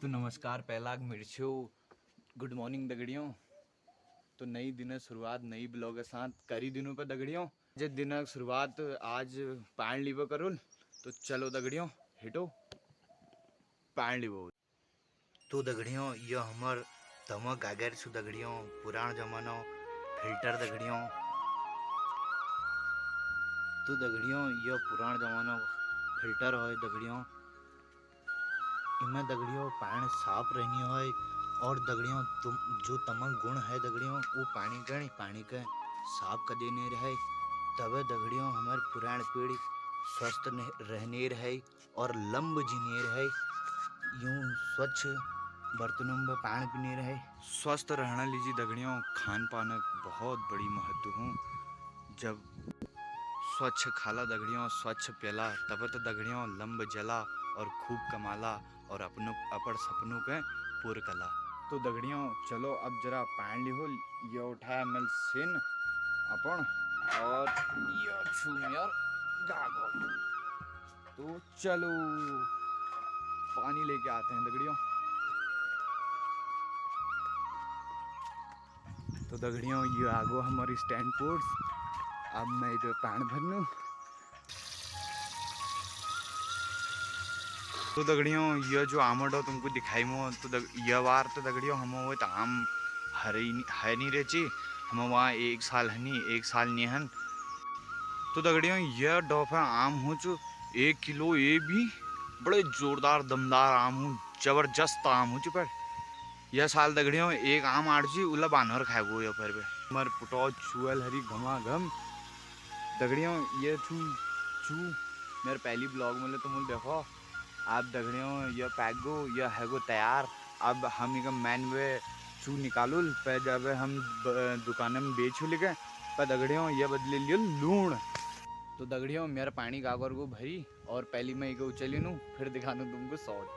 तो नमस्कार पहला मिर्चो गुड मॉर्निंग दगड़ियों। तो नई दिन शुरुआत नई ब्लॉग के साथ करी दिनों पर दगड़ियों जे दिन शुरुआत आज पाण लीबो करोल। तो चलो दगड़ियों हिटो पाण लीबो। तो दगड़ियों ये हमर तमक गागर छु दगड़ियों पुरान जमानो फिल्टर दगड़ियों। तो दगड़ियों ये पुरान जमानो फिल्टर हो दगड़ियों। इनमें दगड़ियों पानी साफ रहनी हो और दगड़ियों तुम जो तमक गुण है दगड़ियों वो पानी के साफ कर देने रहे तब दगड़ियों हमारे पुरान पीढ़ी स्वस्थ रहने रहे और लंब जीने रहे। यूं स्वच्छ बर्तनों में पानी पीने रहे स्वस्थ रहना लीजिए दगड़ियों। खान पान बहुत बड़ी महत्व हूँ। जब स्वच्छ खाला दगड़ियों स्वच्छ पेला तब तो दगड़ियों लंब जला और खूब कमाला और अपन सपनों के पूर कला। तो दगड़ियों चलो अब जरा पान लिहो ये उठाया मिल सिन अपन और ये छूमियर गागो। तो चलो पानी लेके आते हैं दगड़ियों। तो दगड़ियों ये आगो हमारी स्टैंड पोर्ट्स। अब मैं इधर पान भरनू। तो दगड़ियों ये जो आमड हो तुमको दिखाई मो तो ये बार तो दगड़ियों हम वो तो आम है नहीं रेची हम वहाँ एक साल है नहीं एक साल नहीं हन। तो दगड़ियों ये डोफा आम हो चु 1 किलो ये भी बड़े जोरदार दमदार आम हूँ जबरदस्त आम हो चु। पर यह साल दगड़ियों एक आम आड़ जी उला बानर खाए गो ये पर मर पुटो चुअल हरी घमा घम दगड़ियों ये छू छू मेरे पहली ब्लॉग में तो मुझे देखो आप दगड़ियों यह पैक गो यह है गो तैयार। अब हम एक मैन वे चू निकालू पे जब हम दुकान में बेचू लिखे पर दगड़ियों यह बदले लियो लूण। तो दगड़ियों मेरा पानी गागर को भरी और पहली मैं एक उचली नू फिर दिखानू तुमको शॉर्ट।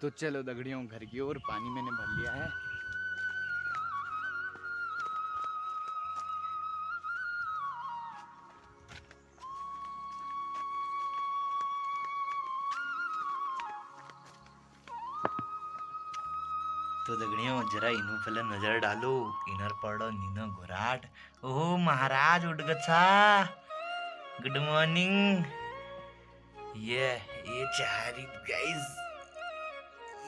तो चलो दगड़ियों घर की ओर पानी मैंने भर लिया है। तो दगड़ियों जरा इनु पहले नजर डालो इनर पड़ो नीनो घुराट। ओह महाराज उठ गछा गुड मॉर्निंग। ये चारी गाइस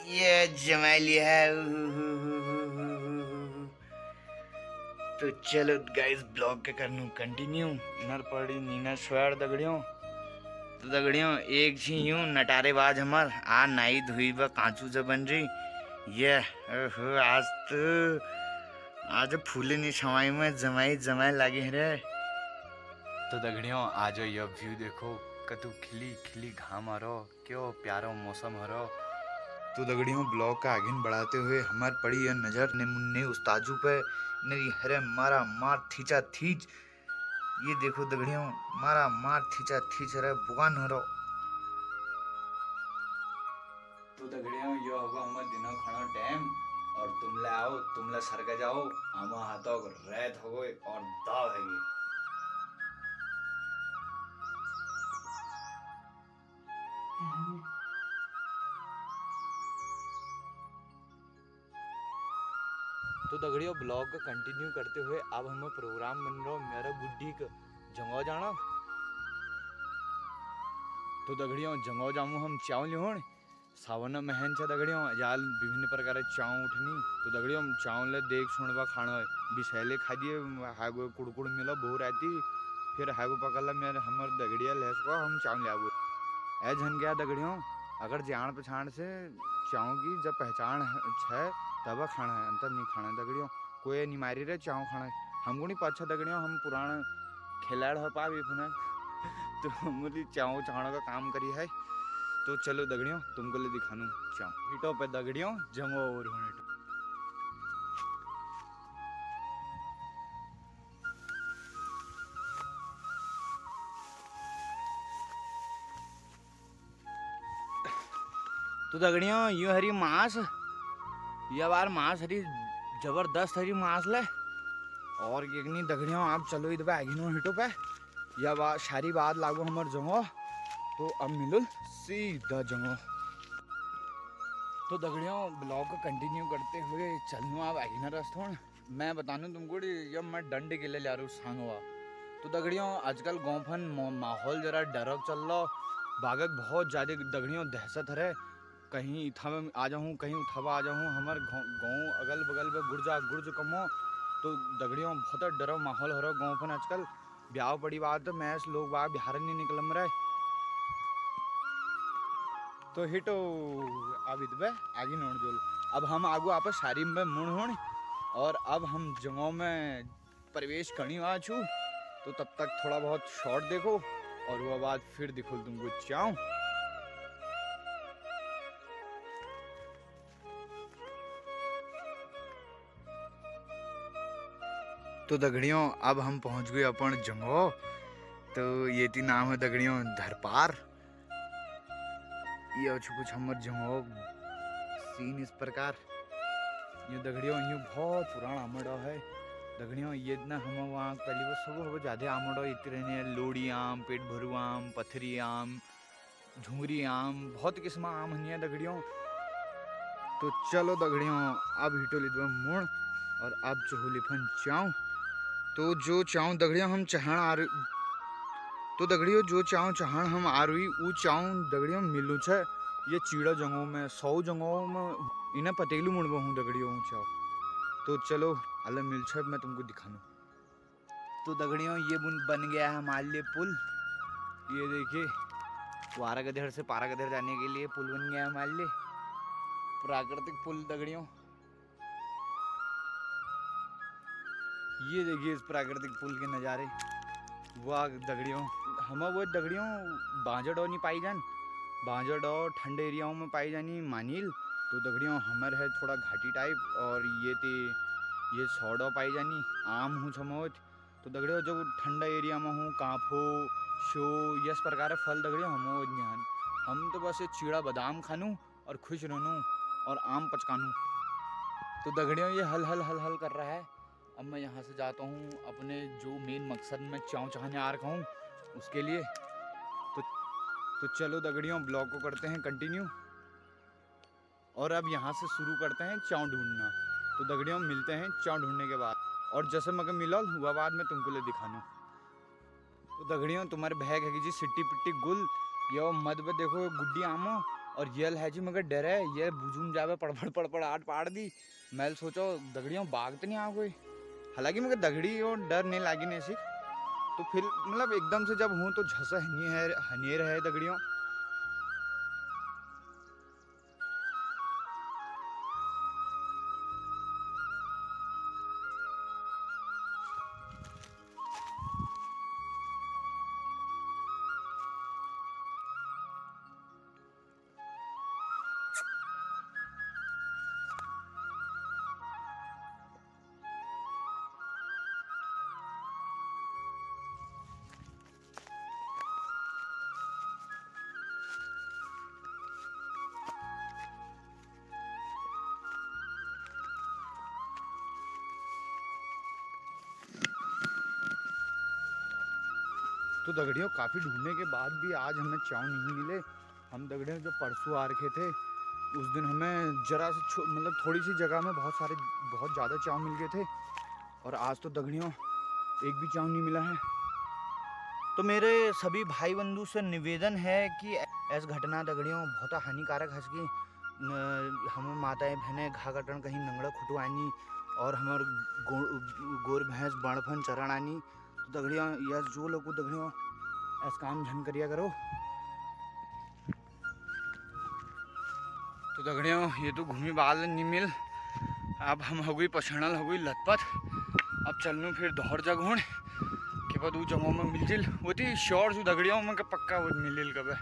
ये जमाली है। तो चलो गाइस ब्लॉग के करनू कंटिन्यू इनर पड़ी नीना स्वेर दगड़ियों। तो दगड़ियों एक छी यूं नटारेबाज हमर आ नाई धुई व कांचू जब बन रही ये आज फूले नहीं छवाई में जमाई जमाई लागे रे। तो दगड़ियों आज यह व्यू देखो कतू खिली खिली घाम हरो क्यों प्यारो मौसम हरो। तो दगड़ियों ब्लॉग का आगे बढ़ाते हुए हमार पड़ी यह नजर ने मुन्ने उस्ताजू पे नरी हरे मारा मार थीचा थीच। ये देखो दगड़ियों मारा मार थीचा थीच रे बुगान हरो। तो दगड़ियों यो होगा हमारे दिनों खाना टाइम और तुमले आओ तुमले सर के जाओ हम हाथों रेत हो गए और दाव है ये। तो दगड़ियों ब्लॉग को कंटिन्यू करते हुए अब हमें प्रोग्राम बन रहा मेरा गुड्डी का जंगो जाना। तो दगड़ियों जंगो जामू हम चाव लियो सावन महन छे दगड़ियों जाल विभिन्न प्रकार चाव उठनी। तो दगड़ियों चाव ले देख सुनवा खाना है बिसैले खा दिए हागो कुड़कुड़ मिला बहु रहती फिर हागो पकड़ मेरे हमर दगड़िया लेस को हम चाव ले आगो ए झन गया दगड़ियों। अगर जान पहचान से चाव की जब पहचान है तब खाना है अंतर नहीं खाना है दगड़ियों। कोई नहीं मारी रहे चाव खाना है हमको नहीं पता दगड़ियों हम पुराना खिलाड़ हो पा भी फिर तो हमारी चाव चाण का काम करी है। तो चलो दगड़ियों तुमको ले दिखानू चाव हीटो पे दगड़ियों जंगो और होने। तो दगड़ियों यूं हरी मांस यह बार मांस हरी जबरदस्त हरी मांस ले और ये नहीं दगड़ियों आप चलो इधर पे आगे नो हिटो पे या बात सारी बात लागू हमार जगह तो अब मिलो सीधा जगह। तो दगड़ियों ब्लॉग को कंटिन्यू करते हुए चलूँ आप आगे ना रास्ता मैं बताऊँ तुमको जब मैं डंडे के लिए जा रहा हूँ सांगवा। तो दगड़ियों आजकल गाँव माहौल जरा डरक चल रहा बागक बहुत ज़्यादा दगड़ियों दहशत है। कहीं इथा में आ जाऊँ कहीं उठावा आ जाऊँ हमारे गाँव अगल बगल में गुर्ज कमो तो दगड़ियों बहुत डरो माहौल हो रहा गाँव पर आजकल ब्याह बड़ी बात है मैं लोग बाहर बिहार नहीं निकलम रहे। तो हिटो अब इतबे आगे नोड़ जोल अब हम आगू आप सारी में मुड़ हों और अब हम जगहों में प्रवेश करनी आ छू। तो तब तक थोड़ा बहुत शॉर्ट देखो और वो बाद फिर दिखो तुमको चाहूँ। तो दगड़ियों अब हम पहुंच गए अपन जंगो। तो ये थी नाम है दगड़ियों धरपार। ये कुछ हमर जंगो सीन इस प्रकार ये दगड़ियों ये बहुत पुराना आमड़ो है दगड़ियों ये ना हम वहाँ पहली बार सब ज़्यादा आमड़ो इतने रहने लोड़ी आम पेट भरू आम पथरी आम झुंगरी आम बहुत किस्म आम है दगड़ियों। तो चलो दगड़ियों अब हिटो लिदवा मुड़ और अब चोहलिफन चाऊँ। तो जो चाऊँ दगड़ियों हम चहण आ तो दगड़ियों जो चाऊँ चहण हम आ रही वो चाऊँ दगड़ियों मिलू छे ये चीड़ा जंगों में 100 जंगों में इन्हें पतेलू मुड़वा हूँ दगड़ियों चाओ। तो चलो अलग मिल छे मैं तुमको दिखाऊँ। तो दगड़ियों ये बन गया है हमारे लिए पुल। ये देखिए वारा गधेड़ से पारा गधेड़ जाने के लिए पुल बन गया है हमारे लिए प्राकृतिक पुल दगड़ियों। ये देखिए इस प्राकृतिक पुल के नज़ारे वाह दगड़ियों हम वो दगड़ियों बांजड़ो नहीं पाई जान बांजड़ो ठंडे एरियाओं में पाई जानी मानील। तो दगड़ियों हमर है थोड़ा घाटी टाइप और ये सौड़ो पाई जानी आम हूँ छमोत। तो दगड़ियों जो ठंडा एरिया में हूँ काफो शो यस प्रकार फल दगड़ियों हम तो बस चीड़ा बादाम खानू और खुश रहूँ और आम पचकानू। तो दगड़ियों ये हल हल हल हल कर रहा है। अब मैं यहाँ से जाता हूँ अपने जो मेन मकसद में चाव चाहने आ रखा हूँ उसके लिए। तो चलो दगड़ियों ब्लॉग को करते हैं कंटिन्यू और अब यहाँ से शुरू करते हैं चाव ढूंढना। तो दगड़ियों मिलते हैं चाव ढूंढने के बाद और जैसे मगर मिला हुआ बाद में तुमको ले दिखाना। तो दगड़ियों तुम्हारे बैग है कि जी सिट्टी पिट्टी गुल यो मद में देखो गुड्डी आमो और ये है जी मगर डर है ये बुझूम जावे पड़पड़ आट पाड़ दी। मैं सोचो दगड़ियों बाग तो नहीं आ कोई हालांकि मगर दगड़ी और डर नहीं लागी नहीं सी। तो फिर मतलब एकदम से जब हूँ तो झसा हनेर है दगड़ियों। तो दगड़ियों काफ़ी ढूंढने के बाद भी आज हमें चाव नहीं मिले। हम दगड़ियों जो परसों आ रखे थे उस दिन हमें जरा से मतलब थोड़ी सी जगह में बहुत ज़्यादा चाव मिल गए थे और आज तो दगड़ियों एक भी चाव नहीं मिला है। तो मेरे सभी भाई बंधु से निवेदन है कि ऐसी घटना दगड़ियों बहुत हानिकारक है कि हम माताएं बहनें घा कटन कहीं नंगड़ा खुटवानी और हमार गोर भैंस बड़फन चरण आनी। तो दगड़ियों यस जो लोग दगड़ियों ऐसा काम झन करिया करो। तो दगड़ियों ये तो घूमी बाल नहीं मिल अब हम हो गई पछड़ल हो गई लथपथ। अब चलनू फिर दौड़ जगह के बाद वो जगहों में मिल जिल वो थी श्योर जो दगड़ियों में पक्का वो मिल कब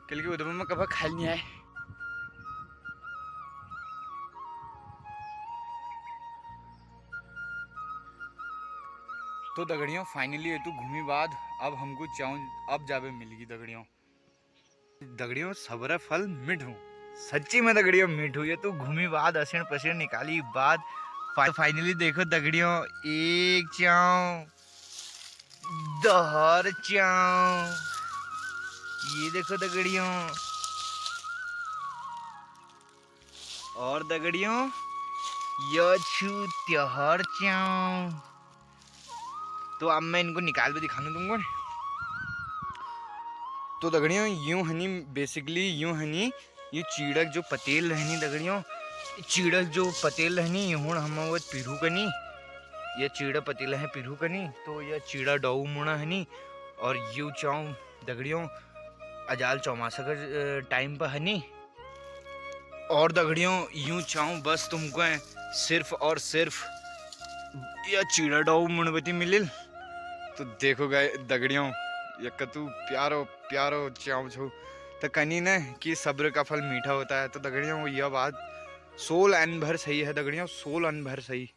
क्योंकि उधर में कब खाल नहीं आए। तो दगड़ियों फाइनली ये तो घूमी बाद अब हमको चाहूँ अब जावे मिलेगी दगड़ियों सब्र फल मिठू सच्ची में दगड़ियों मिठू ये तो घूमी बाद असीण पसीण निकाली बाद फाइनली देखो दगड़ियों एक चाव दहर चाव, ये देखो दगड़ियों। और दगड़ियों यो छू त्योहार चाव। तो अब मैं इनको निकाल के दिखाना तुमको। तो दगड़ियों यूं हनी बेसिकली यूं हनी ये चीड़क जो पतेल रहनी दगड़ियों, चीड़क जो पतेल रहनी हूँ हम वो पिरू कनी, ये चीड़ा पतेल है पिरू कनी। तो यह चीड़ा डऊ मुड़ा हनी और यू चाऊ दगड़ियों अजाल चौमासा का टाइम पर हनी। और दगड़ियों यूं चाऊ बस तुमको है सिर्फ और सिर्फ यह चीड़ा डऊ मुणबती मिलिल। तो देखो गए दगड़ियों ये कतू प्यारो प्यारो चाऊ छो तो कनी न कि सब्र का फल मीठा होता है। तो दगड़ियों यह बात सोल अन भर सही है दगड़ियों, सोल अन भर सही।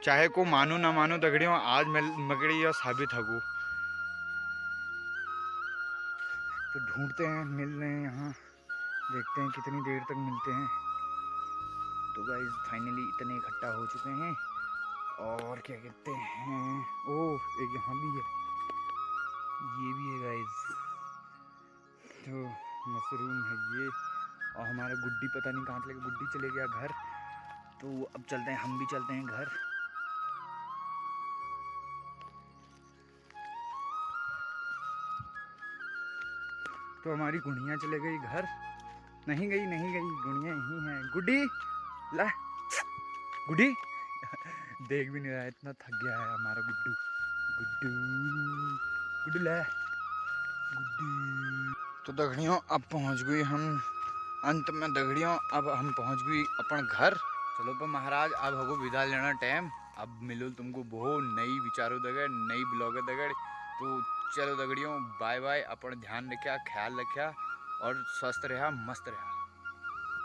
चाहे को मानो ना मानो दगड़ियों आज मकड़ी यह साबित हगो। तो ढूंढते हैं, मिल रहे हैं यहाँ, देखते हैं कितनी देर तक मिलते हैं। तो गाइस फाइनली इतने इकट्ठा हो चुके हैं और क्या कहते हैं, ओह एक यहाँ भी है, ये भी है गाइस। तो मशरूम है ये। और हमारा गुड्डी पता नहीं कहाँ चले गया, गुड्डी चले गया घर। तो अब चलते हैं, हम भी चलते हैं घर। तो हमारी गुड़िया चले गई घर। नहीं गई गुड़िया यहीं है। गुड्डी ला, गुड्डी देख भी नहीं रहा है, इतना थक गया है हमारा गुड्डू। गुड्डू गुड्डू ला, गुड्डी। तो दगड़ियों अब पहुंच गई हम अंत में दगड़ियों, अब हम पहुंच गई अपन घर। चलो पर महाराज अब हमको विदा लेना टाइम। अब मिलो तुमको बहुत नई विचारों दगड़, नई ब्लॉगर दगड़। तो चलो दगड़ियों बाय बाय, अपन ध्यान रखा, ख्याल रखा और स्वस्थ रहा, मस्त रहा।